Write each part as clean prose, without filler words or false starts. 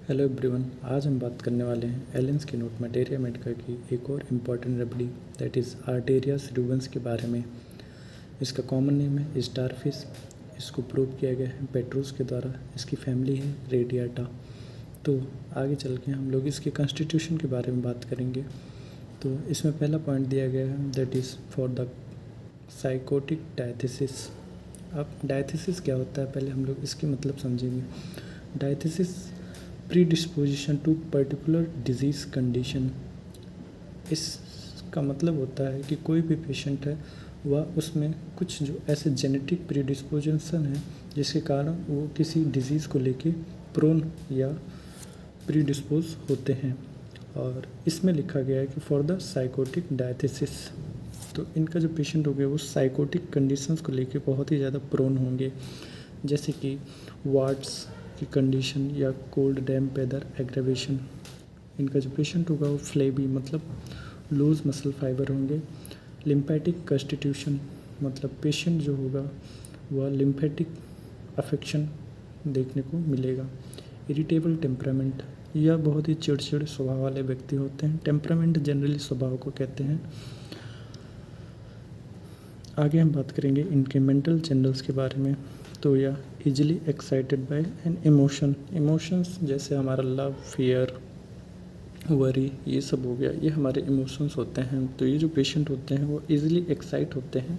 Hello everyone, आज हम बात करने वाले हैं एलेंस की नोट मटेरिया मेडिका की एक और important remedy that is arteria Rubens के बारे में। इसका कॉमन नेम है स्टारफिश। इसको प्रूव किया गया है पेट्रोस के द्वारा। इसकी फैमिली है रेडियाटा। तो आगे चल के हम लोग इसके कॉन्स्टिट्यूशन के बारे में बात करेंगे। तो इसमें पहला पॉइंट दिया गया है that is for the psychotic diathesis. अब डायथिसिस क्या होता है, पहले हम लोग इसकी मतलब समझेंगे। Diathesis predisposition to particular disease condition. इसका मतलब होता है कि कोई भी पेशेंट है वह उसमें कुछ जो ऐसे जेनेटिक प्रीडिस्पोजिशन है जिसके कारण वो किसी डिजीज़ को लेके प्रोन या प्रीडिस्पोज होते हैं। और इसमें लिखा गया है कि फॉर द साइकोटिक डायथिसिस, तो इनका जो पेशेंट होंगे वो साइकोटिक कंडीशंस को लेके बहुत ही ज़्यादा प्रोन होंगे, जैसे कि वार्ड्स की कंडीशन या कोल्ड डैम्प वेदर एग्रेवेशन। इनका जो पेशेंट होगा वो फ्लेबी मतलब लूज मसल फाइबर होंगे। लिम्फेटिक कॉन्स्टिट्यूशन मतलब पेशेंट जो होगा वह लिम्फेटिक अफेक्शन देखने को मिलेगा। इरिटेबल टेम्परामेंट, यह बहुत ही चिड़चिड़ स्वभाव वाले व्यक्ति होते हैं। टेम्परामेंट जनरली स्वभाव को कहते हैं। आगे हम बात करेंगे इनके मेंटल चैनल्स के बारे में। तो यह easily excited by an emotions जैसे हमारा लव, फियर, वरी, ये सब हो गया, ये हमारे इमोशंस होते हैं। तो ये जो पेशेंट होते हैं वो इजीली एक्साइट होते हैं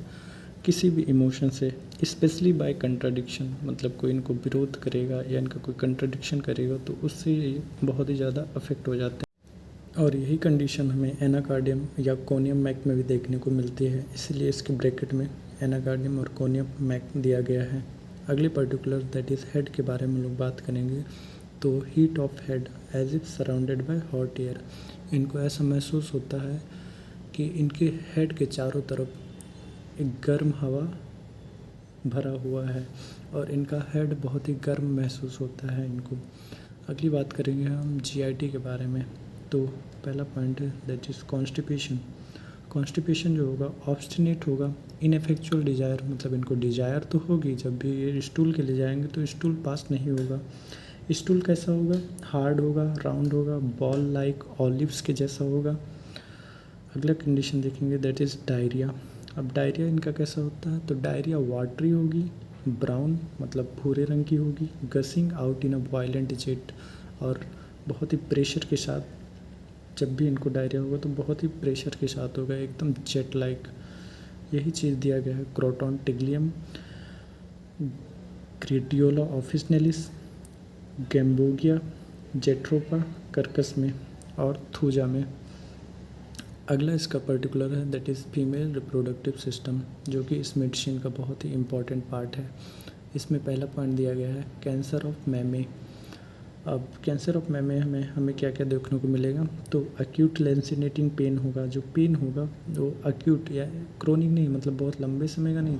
किसी भी इमोशन से, स्पेशली बाय कंट्राडिक्शन, मतलब कोई इनको विरोध करेगा या इनका कोई कंट्राडिक्शन करेगा तो उससे ये बहुत ही ज़्यादा अफेक्ट हो जाते हैं। और यही कंडीशन हमें एनाकार्डियम या कोनियम मैक में भी देखने को मिलती है, इसलिए इसके ब्रैकेट में एनाकार्डियम और कोनियम मैक दिया गया है। अगले पर्टिकुलर दैट इज़ हेड के बारे में लोग बात करेंगे। तो heat of head as if surrounded by hot air. इनको ऐसा महसूस होता है कि इनके हेड के चारों तरफ एक गर्म हवा भरा हुआ है और इनका हेड बहुत ही गर्म महसूस होता है इनको। अगली बात करेंगे हम जीआईटी के बारे में। तो पहला पॉइंट है दैट इज़ कॉन्स्टिपेशन। कॉन्स्टिपेशन जो होगा ऑब्स्टिनेट होगा। इनएफेक्चुअल डिजायर, मतलब इनको डिजायर तो होगी, जब भी ये स्टूल के लिए जाएंगे तो स्टूल पास नहीं होगा। स्टूल कैसा होगा? हार्ड होगा, राउंड होगा, बॉल लाइक ऑलिव्स के जैसा होगा। अगला कंडीशन देखेंगे दैट इज़ डायरिया। अब डायरिया इनका कैसा होता है? तो डायरिया वाटरी होगी, ब्राउन मतलब भूरे रंग की होगी, gushing out in a violent jet, और बहुत ही प्रेशर के साथ, जब भी इनको डायरिया होगा तो बहुत ही प्रेशर के साथ होगा, एकदम जेट लाइक। यही चीज़ दिया गया है क्रोटॉन टिग्लियम, ग्रेडियोला ऑफिसनेलिस, गैम्बोगिया, जेट्रोपा कर्कस में और थूजा में। अगला इसका पर्टिकुलर है that is female reproductive system, जो कि इस मेडिसिन का बहुत ही इम्पॉर्टेंट पार्ट है। इसमें पहला पॉइंट दिया गया है कैंसर ऑफ मैमे। अब कैंसर ऑफ मैमे में हमें क्या क्या देखने को मिलेगा? तो अक्यूट लेंसिनेटिंग पेन होगा। जो पेन होगा वो अक्यूट या क्रोनिक नहीं, मतलब बहुत लंबे समय का नहीं,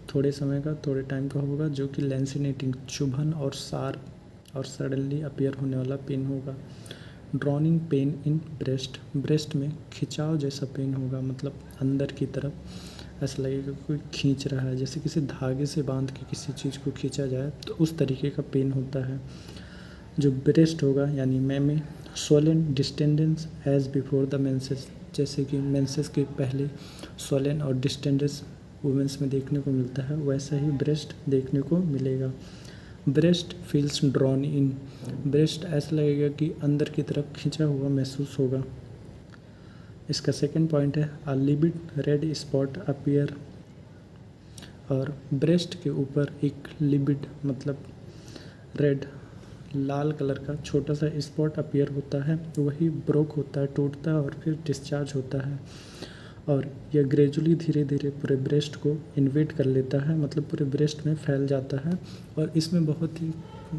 थोड़े समय का, थोड़े टाइम का होगा, जो कि लेंसिनेटिंग चुभन और शार्प और सडनली अपीयर होने वाला पेन होगा। Drowning pain in breast, breast में खिंचाव जैसा पेन होगा, मतलब अंदर की तरफ ऐसा लगेगा कोई खींच रहा है, जैसे किसी धागे से बांध के किसी चीज़ को खींचा जाए तो उस तरीके का पेन होता है। जो ब्रेस्ट होगा यानी mammae, swollen distendence as before the menses, जैसे कि मेंसेस के पहले स्वोलन और डिस्टेंडेंस वुमेंस में देखने को मिलता है, वैसा ही ब्रेस्ट देखने को मिलेगा। Breast feels drawn in, breast ऐसा लगेगा कि अंदर की तरफ खींचा हुआ महसूस होगा। इसका सेकंड पॉइंट है अ लिविड रेड स्पॉट अपीयर, और ब्रेस्ट के ऊपर एक लिविड मतलब रेड लाल कलर का छोटा सा स्पॉट अपीयर होता है, वही ब्रोक होता है, टूटता है और फिर डिस्चार्ज होता है। और यह ग्रेजुअली धीरे धीरे पूरे ब्रेस्ट को इन्वेट कर लेता है, मतलब पूरे ब्रेस्ट में फैल जाता है, और इसमें बहुत ही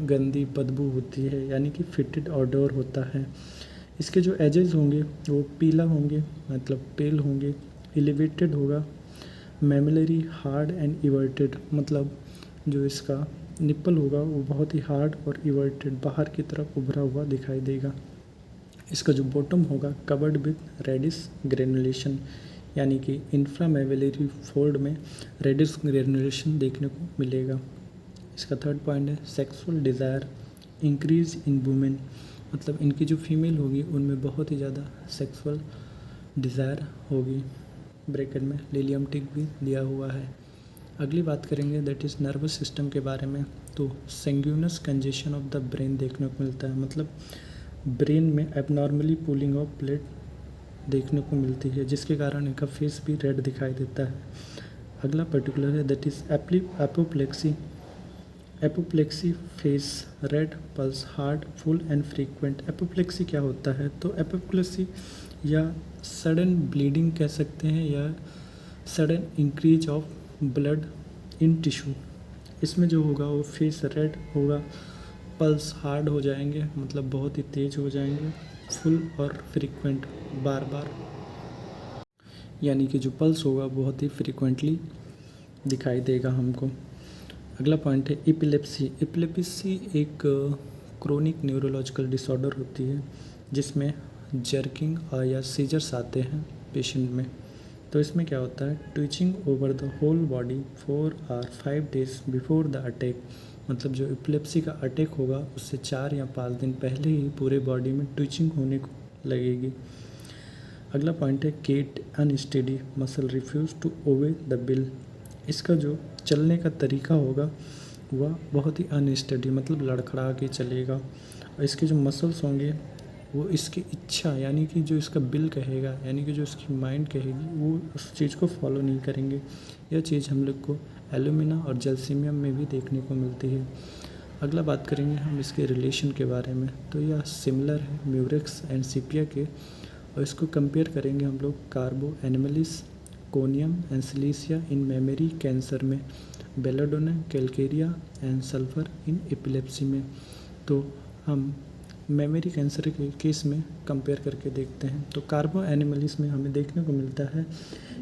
गंदी बदबू होती है, यानी कि फिटेड ऑडोर होता है। इसके जो एजेस होंगे वो पीला होंगे, मतलब पेल होंगे, एलिवेटेड होगा, मैमिलरी हार्ड एंड इवर्टेड, मतलब जो इसका निप्पल होगा वो बहुत ही हार्ड और इवर्टेड बाहर की तरफ उभरा हुआ दिखाई देगा। इसका जो बॉटम होगा कवर्ड विथ रेडिश ग्रेनुलेशन, यानी कि इंफ्रामेवेलरी फोल्ड में रेडिश ग्रेनुलेशन देखने को मिलेगा। इसका थर्ड पॉइंट है sexual desire increase in women, मतलब इनकी जो फीमेल होगी उनमें बहुत ही ज़्यादा सेक्सुअल डिज़ायर होगी। ब्रैकेट में लिलियम टिक भी दिया हुआ है। अगली बात करेंगे दैट इज़ नर्वस सिस्टम के बारे में। तो सेंग्यूनस कंजेशन ऑफ द ब्रेन देखने को मिलता है, मतलब ब्रेन में एबनॉर्मली पुलिंग ऑफ ब्लड देखने को मिलती है, जिसके कारण इनका फेस भी रेड दिखाई देता है। अगला पर्टिकुलर है that is apoplexy. Apoplexy face red, pulse hard, full and frequent. Apoplexy क्या होता है? तो एपोप्लेक्सी या सडन ब्लीडिंग कह सकते हैं या sudden increase of blood in tissue. इसमें जो होगा वो फेस रेड होगा, पल्स हार्ड हो जाएंगे, मतलब बहुत ही तेज़ हो जाएंगे, फुल और फ्रीक्वेंट, बार बार, यानी कि जो पल्स होगा बहुत ही फ्रीक्वेंटली दिखाई देगा हमको। अगला पॉइंट है एपिलेप्सी। एपिलेप्सी एक क्रोनिक न्यूरोलॉजिकल डिसऑर्डर होती है जिसमें जर्किंग या सीजर्स आते हैं पेशेंट में। तो इसमें क्या होता है? Twitching over the whole body 4 और 5 days बिफोर द अटैक, मतलब जो एपिलेप्सी का अटैक होगा उससे 4 या 5 दिन पहले ही पूरे बॉडी में ट्विचिंग होने को लगेगी। अगला पॉइंट है gait unsteady muscle refuse to obey the will. इसका जो चलने का तरीका होगा वह बहुत ही अनस्टेडी, मतलब लड़खड़ा के चलेगा, और इसके जो मसल्स होंगे वो इसकी इच्छा यानी कि जो इसका बिल कहेगा, यानी कि जो इसकी माइंड कहेगी, वो उस चीज़ को फॉलो नहीं करेंगे। यह चीज़ हम लोग को एलुमिना और जलसीमियम में भी देखने को मिलती है। अगला बात करेंगे हम इसके रिलेशन के बारे में। तो यह सिमिलर है म्यूरेक्स एंड सिपिया के, और इसको कंपेयर करेंगे हम लोग carbo animalis, conium and silicea in memory cancer में, belladonna, calcarea and sulphur in epilepsy में। तो हम मेमोरी कैंसर के केस में कंपेयर करके देखते हैं। तो कार्बो एनिमलिस में हमें देखने को मिलता है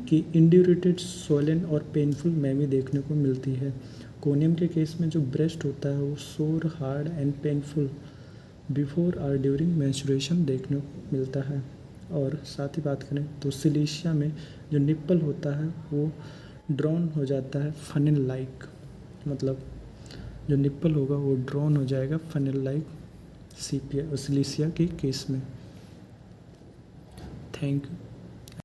कि इंड्यूरेटेड, स्वोलन और पेनफुल मेमी देखने को मिलती है। कोनियम के केस में जो ब्रेस्ट होता है वो सोर, हार्ड एंड पेनफुल बिफोर और ड्यूरिंग मेंस्ट्रुएशन देखने को मिलता है। और साथ ही बात करें तो सिलीशिया में जो निप्पल होता है वो ड्रॉन हो जाता है फनल लाइक, मतलब जो निप्पल होगा वो ड्रॉन हो जाएगा फनल लाइक सिलिसिया के केस में। Thank you.